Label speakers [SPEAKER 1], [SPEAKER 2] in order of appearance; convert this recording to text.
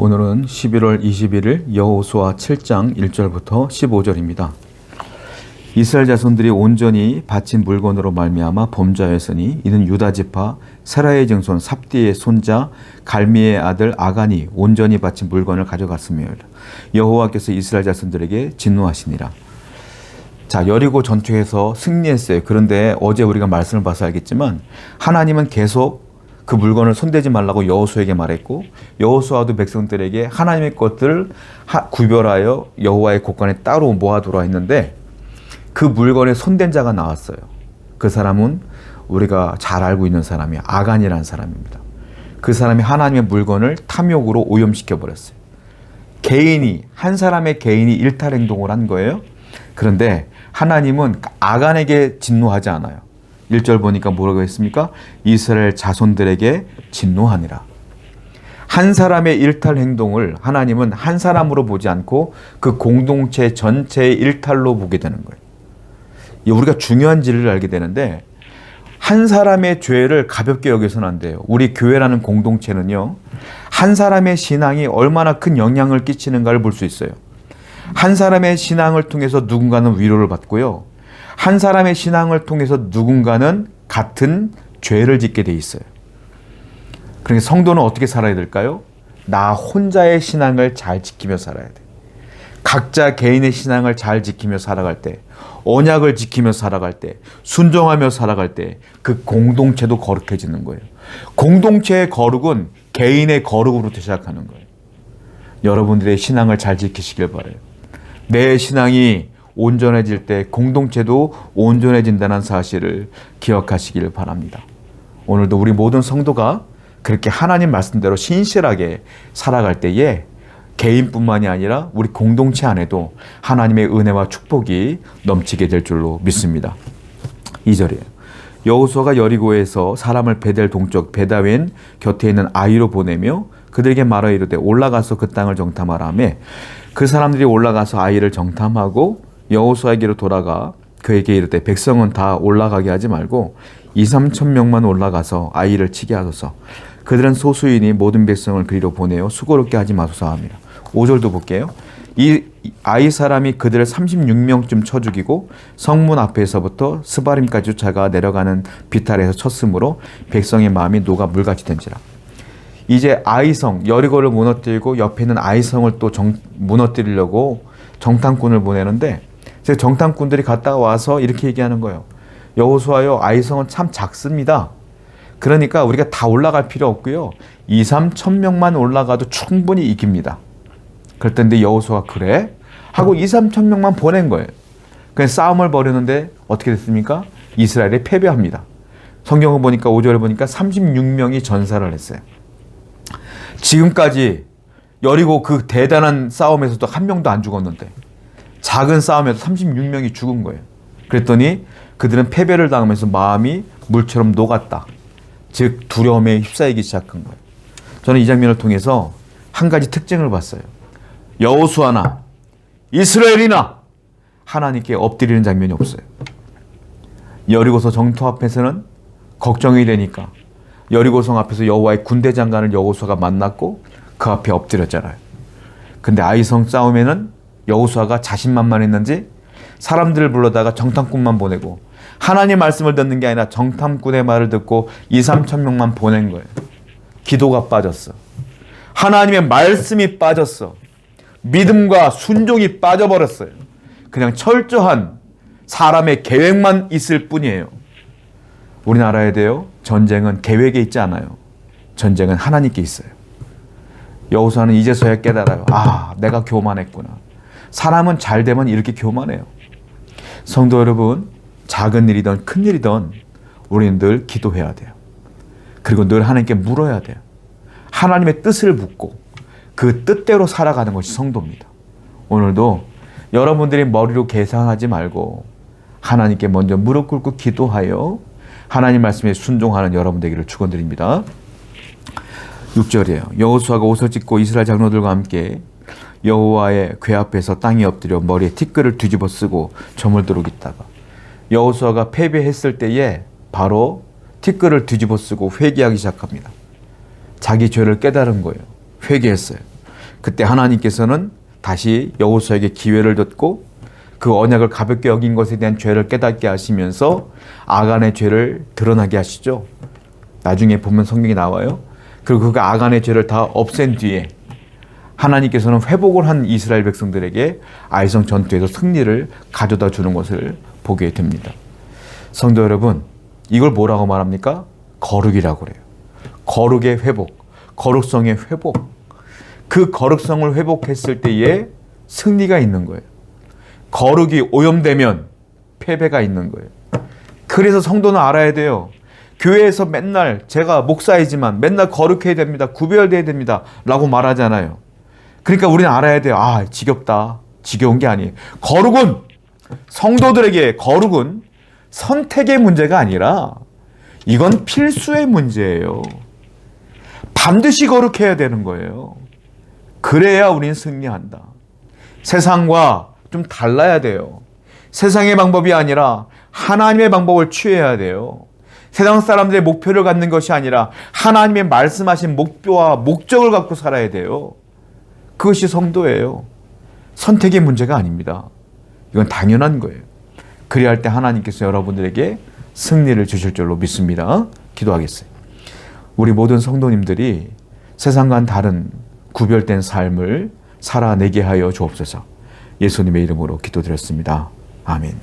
[SPEAKER 1] 오늘은 11월 21일 여호수아 7장 1절부터 15절입니다. 이스라엘 자손들이 온전히 바친 물건으로 말미암아 범죄하였으니 이는 유다 지파 세라의 증손 삽디의 손자 갈미의 아들 아간이 온전히 바친 물건을 가져갔으며 여호와께서 이스라엘 자손들에게 진노하시니라. 자, 여리고 전투에서 승리했어요. 그런데 어제 우리가 말씀을 봐서 알겠지만 하나님은 계속 그 물건을 손대지 말라고 여호수아에게 말했고, 여호수아도 백성들에게 하나님의 것들을 구별하여 여호와의 곳간에 따로 모아두라 했는데, 그 물건에 손댄 자가 나왔어요. 그 사람은 우리가 잘 알고 있는 사람이 아간이라는 사람입니다. 그 사람이 하나님의 물건을 탐욕으로 오염시켜 버렸어요. 한 사람의 개인이 일탈 행동을 한 거예요. 그런데 하나님은 아간에게 진노하지 않아요. 1절 보니까 뭐라고 했습니까? 이스라엘 자손들에게 진노하니라. 한 사람의 일탈 행동을 하나님은 한 사람으로 보지 않고 그 공동체 전체의 일탈로 보게 되는 거예요. 우리가 중요한 진리를 알게 되는데, 한 사람의 죄를 가볍게 여겨서는 안 돼요. 우리 교회라는 공동체는요, 한 사람의 신앙이 얼마나 큰 영향을 끼치는가를 볼 수 있어요. 한 사람의 신앙을 통해서 누군가는 위로를 받고요, 한 사람의 신앙을 통해서 누군가는 같은 죄를 짓게 돼 있어요. 그러니까 성도는 어떻게 살아야 될까요? 나 혼자의 신앙을 잘 지키며 살아야 돼. 각자 개인의 신앙을 잘 지키며 살아갈 때, 언약을 지키며 살아갈 때, 순종하며 살아갈 때 그 공동체도 거룩해지는 거예요. 공동체의 거룩은 개인의 거룩으로부터 시작하는 거예요. 여러분들의 신앙을 잘 지키시길 바라요. 내 신앙이 온전해질 때 공동체도 온전해진다는 사실을 기억하시길 바랍니다. 오늘도 우리 모든 성도가 그렇게 하나님 말씀대로 신실하게 살아갈 때에 개인뿐만이 아니라 우리 공동체 안에도 하나님의 은혜와 축복이 넘치게 될 줄로 믿습니다. 2절이에요. 여호수아가 여리고에서 사람을 베델 동쪽 베다웬 곁에 있는 아이로 보내며 그들에게 말하여 이르되 올라가서 그 땅을 정탐하라 하매 그 사람들이 올라가서 아이를 정탐하고 여호수아에게로 돌아가 그에게 이르되 백성은 다 올라가게 하지 말고 2-3천 명만 올라가서 아이를 치게 하소서. 그들은 소수이니 모든 백성을 그리로 보내어 수고롭게 하지 마소서 하며. 5절도 볼게요. 이 아이 사람이 그들을 36명쯤 쳐 죽이고 성문 앞에서부터 스바림까지 쫓아가 내려가는 비탈에서 쳤으므로 백성의 마음이 녹아 물같이 된지라. 이제 아이성 여리고를 무너뜨리고 옆에 있는 아이성을 또 무너뜨리려고 정탐꾼을 보내는데, 정탐꾼들이 갔다가 와서 이렇게 얘기하는 거예요. 여호수아요, 아이성은 참 작습니다. 그러니까 우리가 다 올라갈 필요 없고요, 2-3천 명만 올라가도 충분히 이깁니다. 그랬더니 여호수아가 그래? 하고 2-3천 명만 보낸 거예요. 그냥 싸움을 벌였는데 어떻게 됐습니까? 이스라엘이 패배합니다. 성경을 보니까 5절에 보니까 36명이 전사를 했어요. 지금까지 여리고 그 대단한 싸움에서도 한 명도 안 죽었는데 작은 싸움에서 36명이 죽은 거예요. 그랬더니 그들은 패배를 당하면서 마음이 물처럼 녹았다. 즉 두려움에 휩싸이기 시작한 거예요. 저는 이 장면을 통해서 한 가지 특징을 봤어요. 여호수아나 이스라엘이나 하나님께 엎드리는 장면이 없어요. 여리고서 정토 앞에서는 걱정이 되니까 여리고성 앞에서 여호와의 군대 장관을 여호수아가 만났고 그 앞에 엎드렸잖아요. 근데 아이성 싸움에는 여호수아가 자신만만했는지 사람들을 불러다가 정탐꾼만 보내고 하나님 말씀을 듣는 게 아니라 정탐꾼의 말을 듣고 2-3천 명만 보낸 거예요. 기도가 빠졌어. 하나님의 말씀이 빠졌어. 믿음과 순종이 빠져버렸어요. 그냥 철저한 사람의 계획만 있을 뿐이에요. 우리나라에 대해 전쟁은 계획에 있지 않아요. 전쟁은 하나님께 있어요. 여호수아는 이제서야 깨달아요. 아, 내가 교만했구나. 사람은 잘 되면 이렇게 교만해요. 성도 여러분, 작은 일이든 큰 일이든 우리는 늘 기도해야 돼요. 그리고 늘 하나님께 물어야 돼요. 하나님의 뜻을 묻고 그 뜻대로 살아가는 것이 성도입니다. 오늘도 여러분들이 머리로 계산하지 말고 하나님께 먼저 무릎 꿇고 기도하여 하나님 말씀에 순종하는 여러분 되기를 축원드립니다. 6절이에요. 여호수아가 옷을 찢고 이스라엘 장로들과 함께 여호와의 궤 앞에서 땅에 엎드려 머리에 티끌을 뒤집어 쓰고 저물도록 있다가 여호수아가 패배했을 때에 바로 티끌을 뒤집어 쓰고 회개하기 시작합니다. 자기 죄를 깨달은 거예요. 회개했어요. 그때 하나님께서는 다시 여호수아에게 기회를 줬고 그 언약을 가볍게 여긴 것에 대한 죄를 깨닫게 하시면서 아간의 죄를 드러나게 하시죠. 나중에 보면 성경이 나와요. 그리고 그 아간의 죄를 다 없앤 뒤에 하나님께서는 회복을 한 이스라엘 백성들에게 아이성 전투에서 승리를 가져다 주는 것을 보게 됩니다. 성도 여러분, 이걸 뭐라고 말합니까? 거룩이라고 그래요. 거룩의 회복, 거룩성의 회복. 그 거룩성을 회복했을 때에 승리가 있는 거예요. 거룩이 오염되면 패배가 있는 거예요. 그래서 성도는 알아야 돼요. 교회에서 맨날 제가 목사이지만 맨날 거룩해야 됩니다. 구별돼야 됩니다. 라고 말하잖아요. 그러니까 우리는 알아야 돼요. 아, 지겹다. 지겨운 게 아니에요. 거룩은 성도들에게 거룩은 선택의 문제가 아니라 이건 필수의 문제예요. 반드시 거룩해야 되는 거예요. 그래야 우리는 승리한다. 세상과 좀 달라야 돼요. 세상의 방법이 아니라 하나님의 방법을 취해야 돼요. 세상 사람들의 목표를 갖는 것이 아니라 하나님의 말씀하신 목표와 목적을 갖고 살아야 돼요. 그것이 성도예요. 선택의 문제가 아닙니다. 이건 당연한 거예요. 그래야 할 때 하나님께서 여러분들에게 승리를 주실 줄로 믿습니다. 기도하겠어요. 우리 모든 성도님들이 세상과는 다른 구별된 삶을 살아내게 하여 주옵소서. 예수님의 이름으로 기도드렸습니다. 아멘.